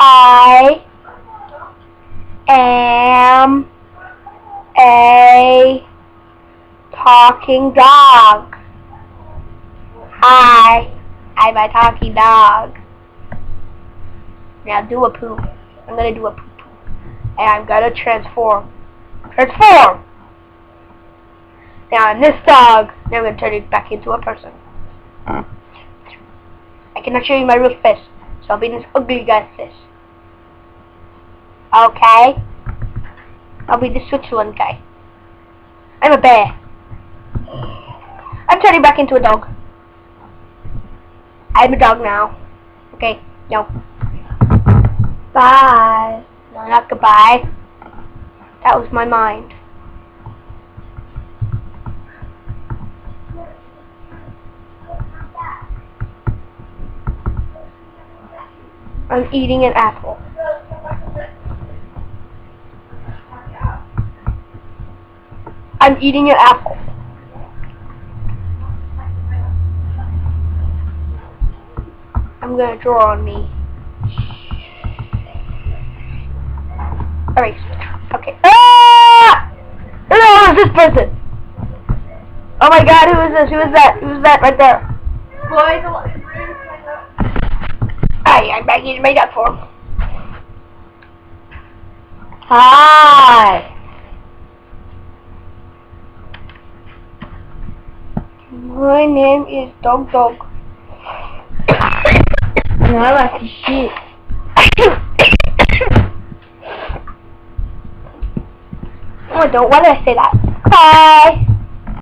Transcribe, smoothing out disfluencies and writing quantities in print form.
I am a talking dog. Hi, I'm a talking dog. Now do a poop. I'm gonna do a poop. And I'm gonna transform. Transform! Now I'm this dog. Now I'm gonna turn it back into a person. I cannot show you my real face, so I'll be in this ugly guy's face. Okay? I'll be the Switzerland guy. I'm a bear. I'm turning back into a dog. I'm a dog now. Okay, no. Bye. No, not goodbye. That was my mind. I'm eating an apple. I'm eating an apple. I'm gonna draw on me. Alright. Okay. Ah! Who is this person? Oh my god, who is this? Who is that? Who's that right there? Hi, I'm back in my duck form. Hi. My name is Dog Dog. No, I like this shit. Oh, don't. Why did I say that? Bye.